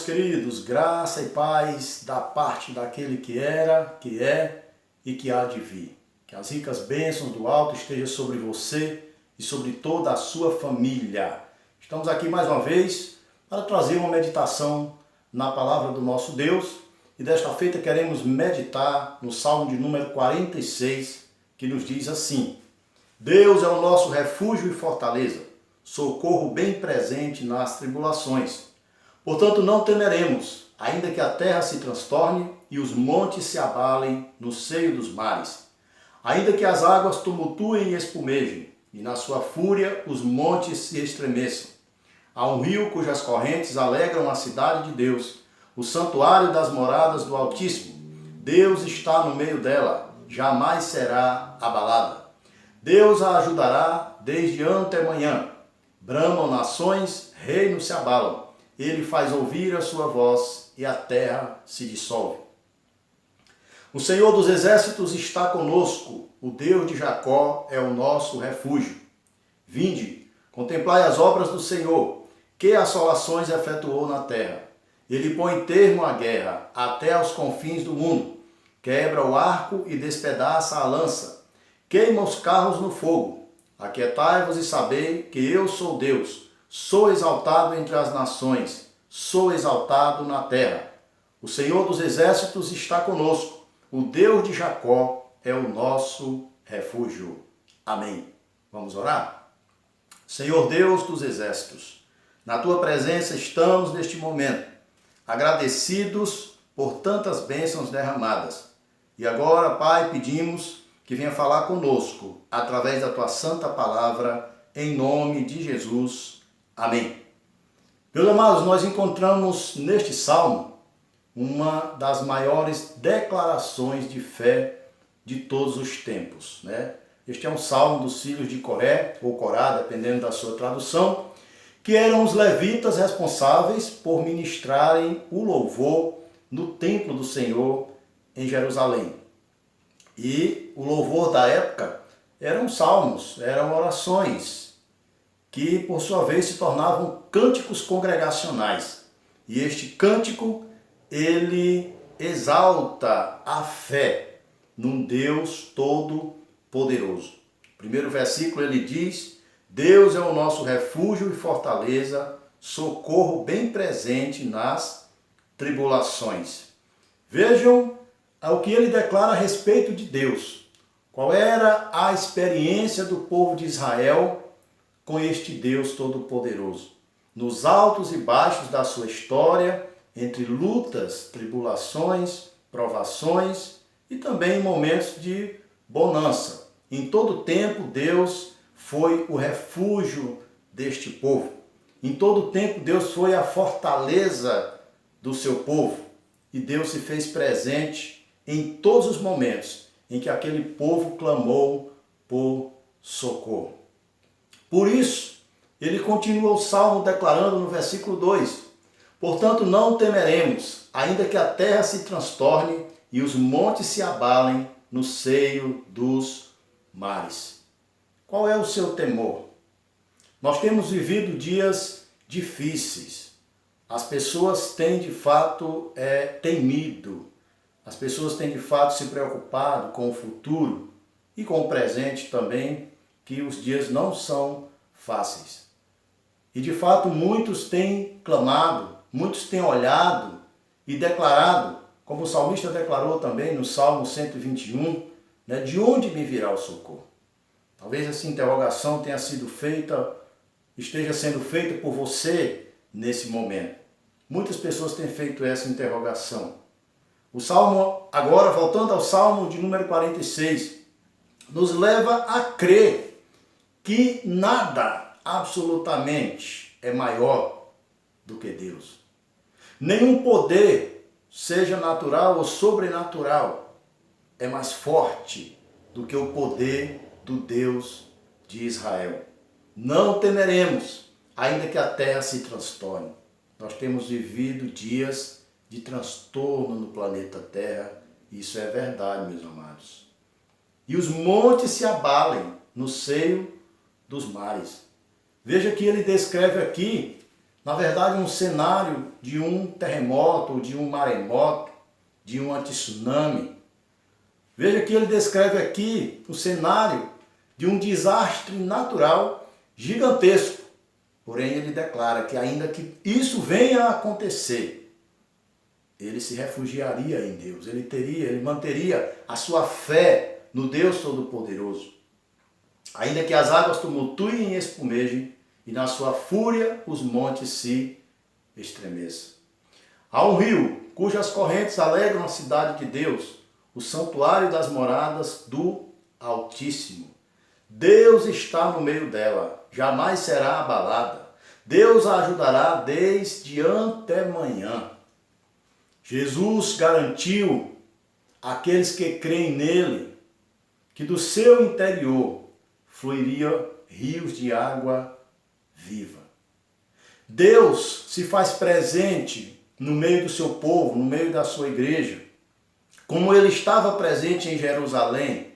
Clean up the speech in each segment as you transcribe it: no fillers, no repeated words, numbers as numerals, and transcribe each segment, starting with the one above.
queridos, graça e paz da parte daquele que era, que é e que há de vir. Que as ricas bênçãos do alto estejam sobre você e sobre toda a sua família. Estamos aqui mais uma vez para trazer uma meditação na palavra do nosso Deus. E desta feita queremos meditar no Salmo de número 46, que nos diz assim: Deus é o nosso refúgio e fortaleza, socorro bem presente nas tribulações. Portanto, não temeremos, ainda que a terra se transtorne e os montes se abalem no seio dos mares. Ainda que as águas tumultuem e espumejem, e na sua fúria os montes se estremeçam. Há um rio cujas correntes alegram a cidade de Deus, o santuário das moradas do Altíssimo. Deus está no meio dela, jamais será abalada. Deus a ajudará desde antemanhã. Bramam nações, reinos se abalam. Ele faz ouvir a sua voz e a terra se dissolve. O Senhor dos exércitos está conosco, o Deus de Jacó é o nosso refúgio. Vinde, contemplai as obras do Senhor, que assolações efetuou na terra. Ele põe termo à guerra até aos confins do mundo, quebra o arco e despedaça a lança, queima os carros no fogo. Aquietai-vos e sabei que eu sou Deus. Sou exaltado entre as nações, sou exaltado na terra. O Senhor dos exércitos está conosco, o Deus de Jacó é o nosso refúgio. Amém. Vamos orar? Senhor Deus dos exércitos, na tua presença estamos neste momento, agradecidos por tantas bênçãos derramadas. E agora, Pai, pedimos que venha falar conosco através da tua santa palavra, em nome de Jesus. Amém. Meus amados, nós encontramos neste salmo uma das maiores declarações de fé de todos os tempos, né? Este é um salmo dos filhos de Coré, ou Corá, dependendo da sua tradução, que eram os levitas responsáveis por ministrarem o louvor no templo do Senhor em Jerusalém. E o louvor da época eram salmos, eram orações, que por sua vez se tornavam cânticos congregacionais. E este cântico, ele exalta a fé num Deus todo-poderoso. O primeiro versículo ele diz: Deus é o nosso refúgio e fortaleza, socorro bem presente nas tribulações. Vejam o que ele declara a respeito de Deus. Qual era a experiência do povo de Israel com este Deus todo-poderoso? Nos altos e baixos da sua história, entre lutas, tribulações, provações e também em momentos de bonança. Em todo tempo, Deus foi o refúgio deste povo. Em todo tempo, Deus foi a fortaleza do seu povo. E Deus se fez presente em todos os momentos em que aquele povo clamou por socorro. Por isso, ele continua o salmo declarando no versículo 2: Portanto, não temeremos, ainda que a terra se transtorne e os montes se abalem no seio dos mares. Qual é o seu temor? Nós temos vivido dias difíceis. As pessoas têm de fato temido. As pessoas têm de fato se preocupado com o futuro e com o presente também, que os dias não são fáceis. E de fato muitos têm clamado, muitos têm olhado e declarado, como o salmista declarou também no Salmo 121, né, de onde me virá o socorro? Talvez essa interrogação tenha sido feita, esteja sendo feita por você nesse momento. Muitas pessoas têm feito essa interrogação. O Salmo, agora voltando ao Salmo de número 46, nos leva a crer que nada, absolutamente, é maior do que Deus. Nenhum poder, seja natural ou sobrenatural, é mais forte do que o poder do Deus de Israel. Não temeremos, ainda que a terra se transtorne. Nós temos vivido dias de transtorno no planeta Terra, isso é verdade, meus amados. E os montes se abalem no seio dos mares. Veja que ele descreve aqui Na verdade, um cenário de um terremoto, de um maremoto, de um tsunami. Veja que ele descreve aqui o cenário de um desastre natural gigantesco. Porém, ele declara que ainda que isso venha a acontecer, ele se refugiaria em Deus. Ele manteria a sua fé no Deus Todo-Poderoso. Ainda que as águas tumultuem e espumejem, e na sua fúria os montes se estremeçam. Há um rio cujas correntes alegram a cidade de Deus, o santuário das moradas do Altíssimo. Deus está no meio dela, jamais será abalada. Deus a ajudará desde antemanhã. Jesus garantiu àqueles que creem nele que do seu interior fluiria rios de água viva. Deus se faz presente no meio do seu povo, no meio da sua igreja, como ele estava presente em Jerusalém,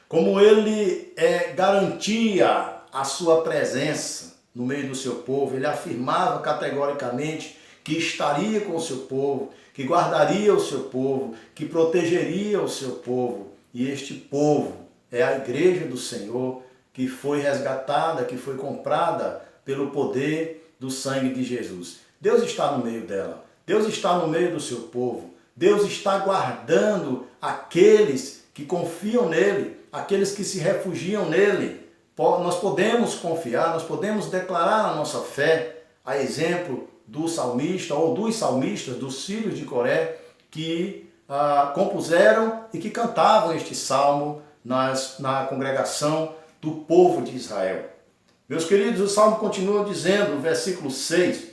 como ele garantia a sua presença no meio do seu povo. Ele afirmava categoricamente que estaria com o seu povo, que guardaria o seu povo, que protegeria o seu povo. E este povo é a igreja do Senhor, que foi resgatada, que foi comprada pelo poder do sangue de Jesus. Deus está no meio dela. Deus está no meio do seu povo. Deus está guardando aqueles que confiam nele, aqueles que se refugiam nele. Nós podemos confiar, nós podemos declarar a nossa fé, a exemplo do salmista ou dos salmistas, dos filhos de Coré, que compuseram e que cantavam este salmo na congregação do povo de Israel. Meus queridos, o salmo continua dizendo, no versículo 6,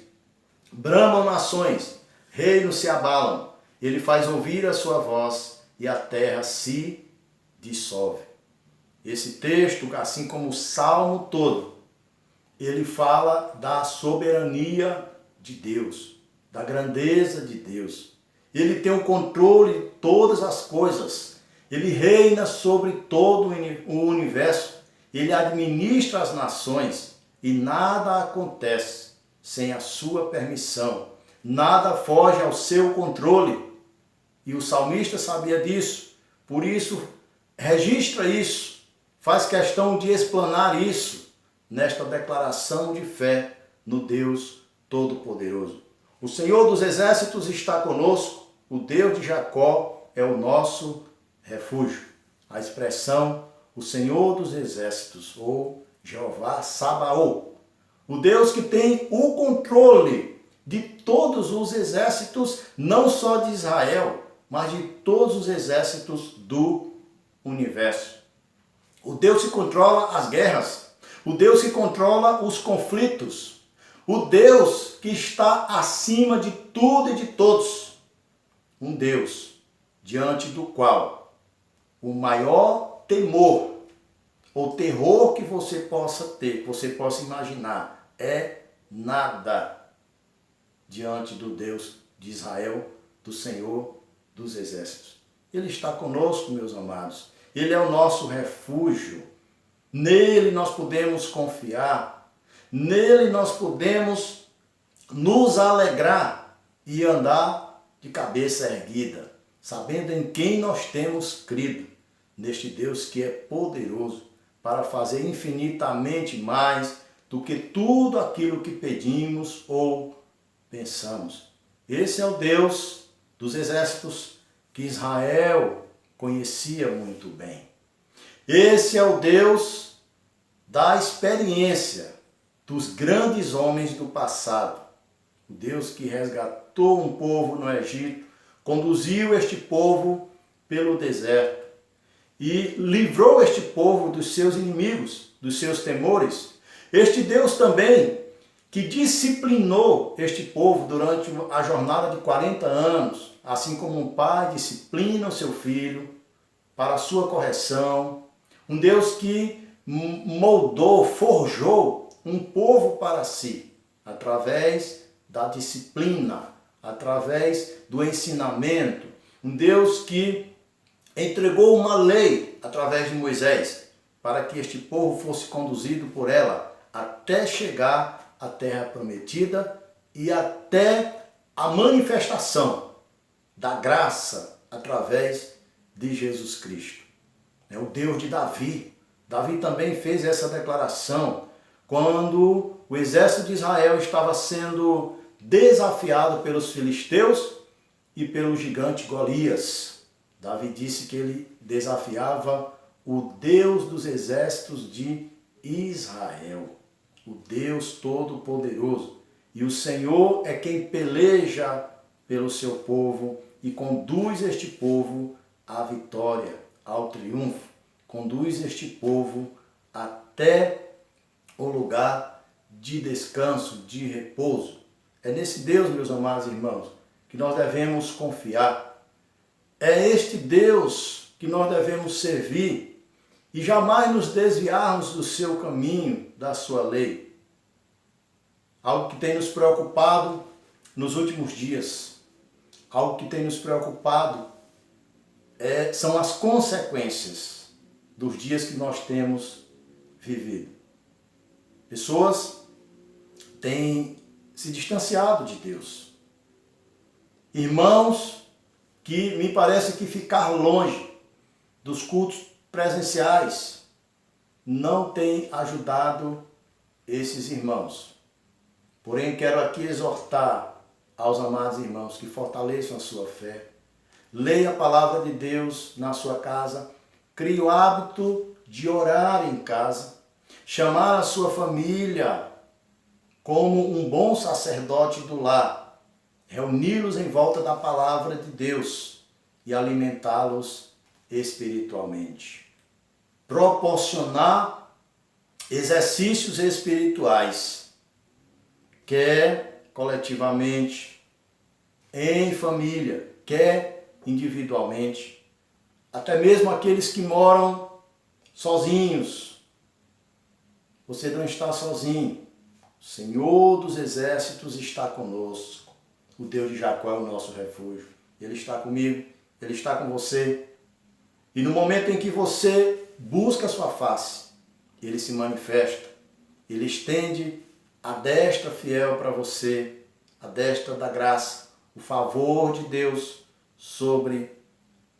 bramam nações, reinos se abalam, ele faz ouvir a sua voz e a terra se dissolve. Esse texto, assim como o salmo todo, ele fala da soberania de Deus, da grandeza de Deus. Ele tem o controle de todas as coisas. Ele reina sobre todo o universo. Ele administra as nações e nada acontece sem a sua permissão. Nada foge ao seu controle. E o salmista sabia disso. Por isso, registra isso. Faz questão de explanar isso nesta declaração de fé no Deus Todo-Poderoso. O Senhor dos Exércitos está conosco. O Deus de Jacó é o nosso refúgio. A expressão o Senhor dos Exércitos, ou Jeová Sabaoth. O Deus que tem o controle de todos os exércitos, não só de Israel, mas de todos os exércitos do universo. O Deus que controla as guerras, o Deus que controla os conflitos, o Deus que está acima de tudo e de todos. Um Deus diante do qual o maior temor ou terror que você possa ter, que você possa imaginar, é nada diante do Deus de Israel, do Senhor dos Exércitos. Ele está conosco, meus amados. Ele é o nosso refúgio. Nele nós podemos confiar. Nele nós podemos nos alegrar e andar de cabeça erguida, sabendo em quem nós temos crido, neste Deus que é poderoso para fazer infinitamente mais do que tudo aquilo que pedimos ou pensamos. Esse é o Deus dos exércitos que Israel conhecia muito bem. Esse é o Deus da experiência dos grandes homens do passado. O Deus que resgatou um povo no Egito, conduziu este povo pelo deserto e livrou este povo dos seus inimigos, dos seus temores. Este Deus também que disciplinou este povo durante a jornada de 40 anos, assim como um pai disciplina o seu filho para a sua correção. Um Deus que moldou, forjou um povo para si, através da disciplina, através do ensinamento. Um Deus que entregou uma lei através de Moisés, para que este povo fosse conduzido por ela até chegar a terra prometida e até a manifestação da graça através de Jesus Cristo. É o Deus de Davi. Davi também fez essa declaração quando o exército de Israel estava sendo desafiado pelos filisteus e pelo gigante Golias. Davi disse que ele desafiava o Deus dos exércitos de Israel, o Deus Todo-Poderoso. E o Senhor é quem peleja pelo seu povo e conduz este povo à vitória, ao triunfo. Conduz este povo até o lugar de descanso, de repouso. É nesse Deus, meus amados irmãos, que nós devemos confiar. É este Deus que nós devemos servir e jamais nos desviarmos do seu caminho, da sua lei. Algo que tem nos preocupado nos últimos dias, algo que tem nos preocupado são as consequências dos dias que nós temos vivido. Pessoas têm se distanciado de Deus. Irmãos que me parece que ficar longe dos cultos presenciais não tem ajudado esses irmãos. Porém, quero aqui exortar aos amados irmãos que fortaleçam a sua fé. Leia a palavra de Deus na sua casa. Crie o hábito de orar em casa. Chamar a sua família como um bom sacerdote do lar. Reuni-los em volta da palavra de Deus e alimentá-los espiritualmente. Proporcionar exercícios espirituais, quer coletivamente, em família, quer individualmente, até mesmo aqueles que moram sozinhos. Você não está sozinho. O Senhor dos exércitos está conosco. O Deus de Jacó é o nosso refúgio. Ele está comigo, Ele está com você. E no momento em que você busca a sua face, Ele se manifesta. Ele estende a destra fiel para você, a destra da graça, o favor de Deus sobre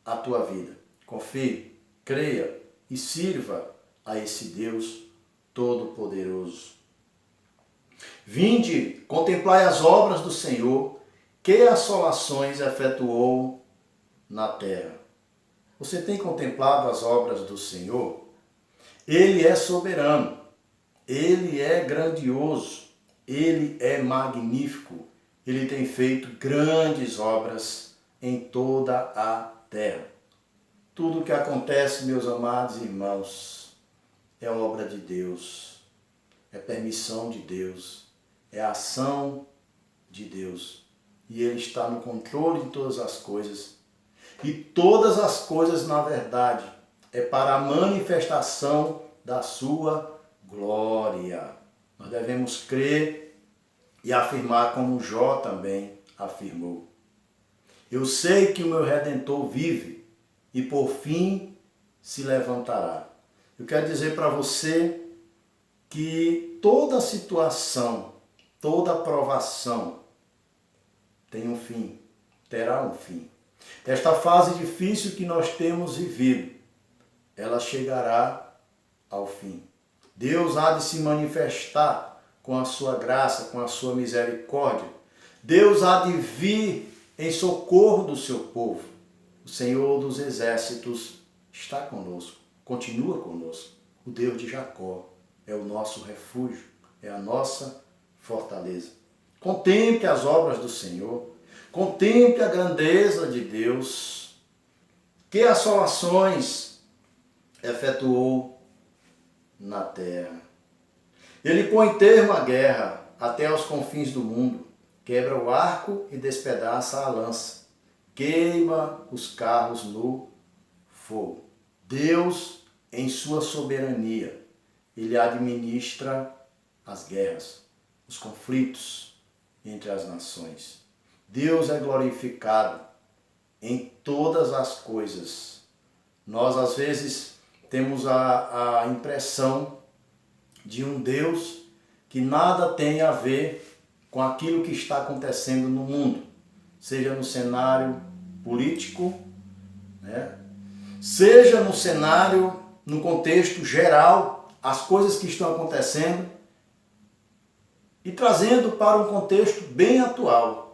a tua vida. Confie, creia e sirva a esse Deus Todo-Poderoso. Vinde, contemplai as obras do Senhor, que assolações efetuou na terra. Você tem contemplado as obras do Senhor? Ele é soberano, Ele é grandioso, Ele é magnífico, Ele tem feito grandes obras em toda a terra. Tudo o que acontece, meus amados irmãos, é obra de Deus, é permissão de Deus, é ação de Deus. E Ele está no controle de todas as coisas. E todas as coisas, na verdade, é para a manifestação da sua glória. Nós devemos crer e afirmar como Jó também afirmou. Eu sei que o meu Redentor vive e por fim se levantará. Eu quero dizer para você que toda situação, toda provação tem um fim, terá um fim. Esta fase difícil que nós temos vivido, ela chegará ao fim. Deus há de se manifestar com a sua graça, com a sua misericórdia. Deus há de vir em socorro do seu povo. O Senhor dos exércitos está conosco, continua conosco. O Deus de Jacó é o nosso refúgio, é a nossa fortaleza. Contemple as obras do Senhor, contemple a grandeza de Deus, que assolações efetuou na terra. Ele põe termo à guerra até aos confins do mundo, quebra o arco e despedaça a lança, queima os carros no fogo. Deus, em sua soberania, Ele administra as guerras, os conflitos entre as nações. Deus é glorificado em todas as coisas. Nós, às vezes, temos a impressão de um Deus que nada tem a ver com aquilo que está acontecendo no mundo, seja no cenário político, né? Seja no cenário, no contexto geral, as coisas que estão acontecendo e trazendo para um contexto bem atual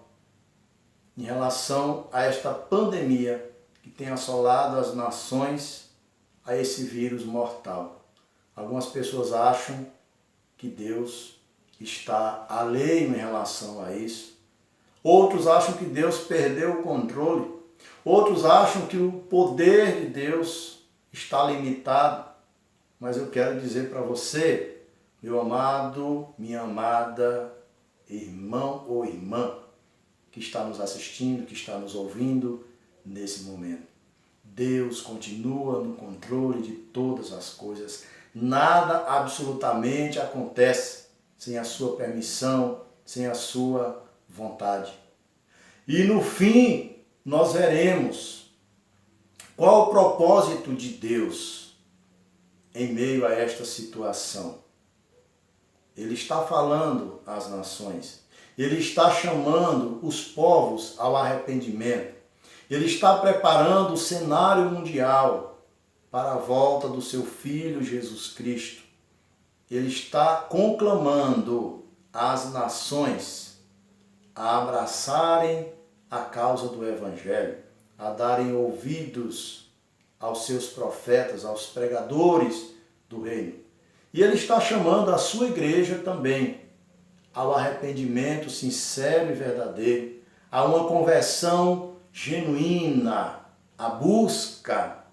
em relação a esta pandemia que tem assolado as nações, a esse vírus mortal. Algumas pessoas acham que Deus está alheio em relação a isso. Outros acham que Deus perdeu o controle. Outros acham que o poder de Deus está limitado. Mas eu quero dizer para você, meu amado, minha amada, irmão ou irmã, que está nos assistindo, que está nos ouvindo nesse momento. Deus continua no controle de todas as coisas. Nada absolutamente acontece sem a sua permissão, sem a sua vontade. E no fim, nós veremos qual o propósito de Deus em meio a esta situação. Ele está falando às nações. Ele está chamando os povos ao arrependimento. Ele está preparando o cenário mundial para a volta do seu Filho Jesus Cristo. Ele está conclamando as nações a abraçarem a causa do Evangelho, a darem ouvidos aos seus profetas, aos pregadores do reino. E ele está chamando a sua igreja também ao arrependimento sincero e verdadeiro, a uma conversão genuína, a busca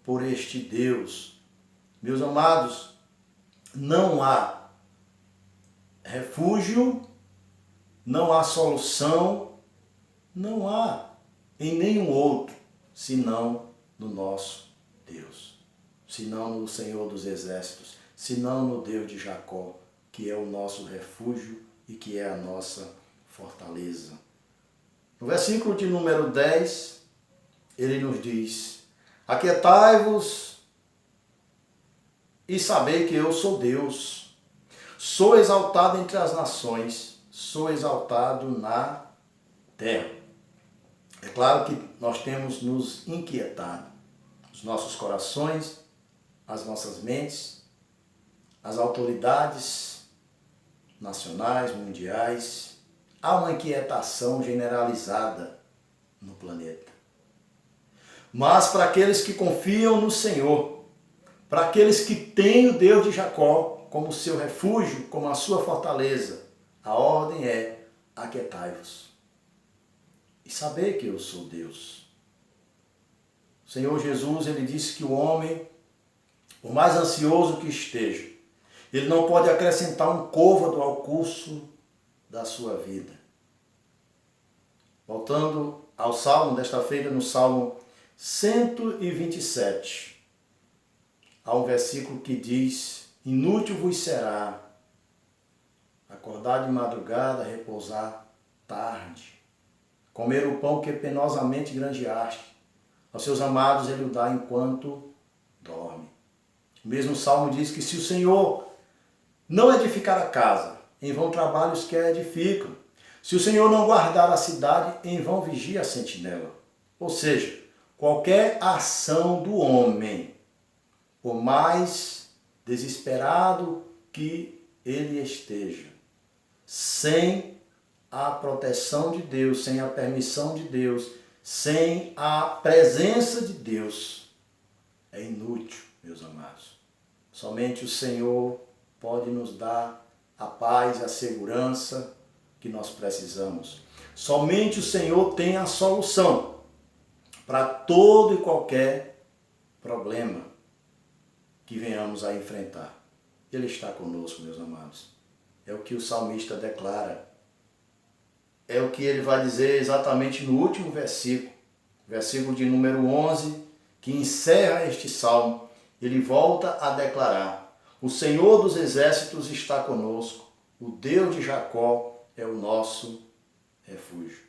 por este Deus. Meus amados, não há refúgio, não há solução, não há em nenhum outro, senão no nosso Deus, senão no Senhor dos Exércitos, senão no Deus de Jacó, que é o nosso refúgio e que é a nossa fortaleza. No versículo de número 10, ele nos diz: aquietai-vos e sabei que eu sou Deus. Sou exaltado entre as nações, sou exaltado na terra. É claro que nós temos nos inquietado, os nossos corações, as nossas mentes, as autoridades nacionais, mundiais. Há uma inquietação generalizada no planeta. Mas para aqueles que confiam no Senhor, para aqueles que têm o Deus de Jacó como seu refúgio, como a sua fortaleza, a ordem é: aquietai-vos e saber que eu sou Deus. O Senhor Jesus, ele disse que o homem, por mais ansioso que esteja, ele não pode acrescentar um côvado ao curso da sua vida. Voltando ao Salmo, desta feita no Salmo 127, há um versículo que diz: inútil vos será acordar de madrugada, repousar tarde, comer o pão que penosamente granjeaste. Aos seus amados ele o dá enquanto dorme. O mesmo Salmo diz que se o Senhor não edificar a casa, em vão trabalham os que a edificam. Se o Senhor não guardar a cidade, em vão vigia a sentinela. Ou seja, qualquer ação do homem, por mais desesperado que ele esteja, sem a proteção de Deus, sem a permissão de Deus, sem a presença de Deus, é inútil, meus amados. Somente o Senhor pode nos dar a paz e a segurança que nós precisamos. Somente o Senhor tem a solução para todo e qualquer problema que venhamos a enfrentar. Ele está conosco, meus amados. É o que o salmista declara. É o que ele vai dizer exatamente no último versículo, versículo de número 11, que encerra este salmo. Ele volta a declarar: o Senhor dos Exércitos está conosco, o Deus de Jacó é o nosso refúgio.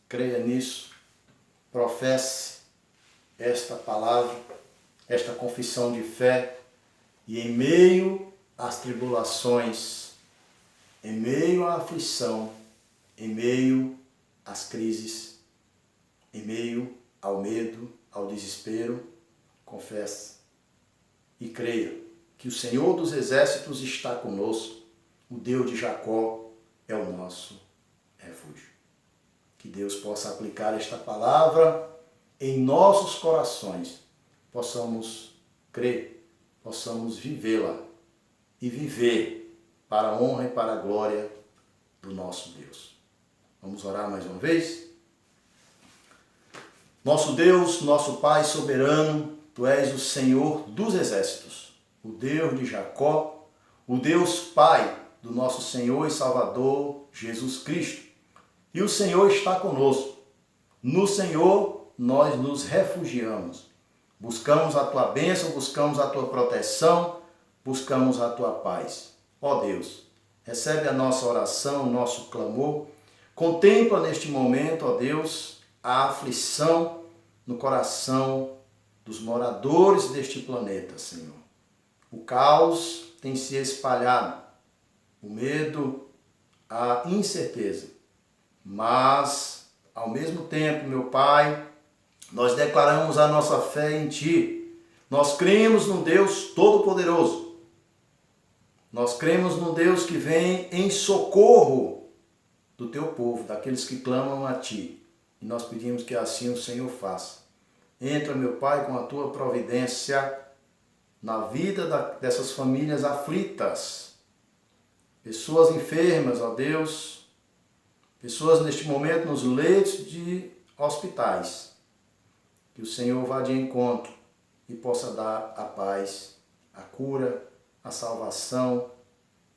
Creia nisso, professe esta palavra, esta confissão de fé, e em meio às tribulações, em meio à aflição, em meio às crises, em meio ao medo, ao desespero, confesse e creia que o Senhor dos Exércitos está conosco, o Deus de Jacó é o nosso refúgio. Que Deus possa aplicar esta palavra em nossos corações, possamos crer, possamos vivê-la e viver para a honra e para a glória do nosso Deus. Vamos orar mais uma vez? Nosso Deus, nosso Pai soberano, Tu és o Senhor dos Exércitos, o Deus de Jacó, o Deus Pai do nosso Senhor e Salvador Jesus Cristo. E o Senhor está conosco. No Senhor nós nos refugiamos. Buscamos a Tua bênção, buscamos a Tua proteção, buscamos a Tua paz. Ó Deus, recebe a nossa oração, o nosso clamor. Contempla neste momento, ó Deus, a aflição no coração dos moradores deste planeta, Senhor. O caos tem se espalhado, o medo, a incerteza. Mas, ao mesmo tempo, meu Pai, nós declaramos a nossa fé em Ti. Nós cremos num Deus Todo-Poderoso. Nós cremos num Deus que vem em socorro do Teu povo, daqueles que clamam a Ti. E nós pedimos que assim o Senhor faça. Entra, meu Pai, com a Tua providência na vida dessas famílias aflitas. Pessoas enfermas, ó Deus. Pessoas neste momento nos leitos de hospitais. Que o Senhor vá de encontro e possa dar a paz, a cura, a salvação,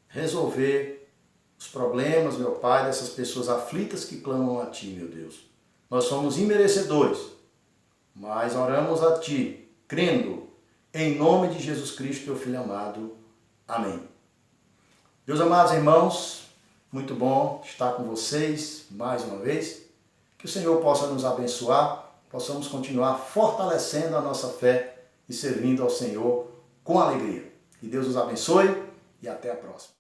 resolver os problemas, meu Pai, dessas pessoas aflitas que clamam a Ti, meu Deus. Nós somos imerecedores, mas oramos a Ti, crendo, em nome de Jesus Cristo, Teu Filho amado. Amém. Meus amados irmãos, muito bom estar com vocês mais uma vez. Que o Senhor possa nos abençoar, possamos continuar fortalecendo a nossa fé e servindo ao Senhor com alegria. Que Deus os abençoe e até a próxima.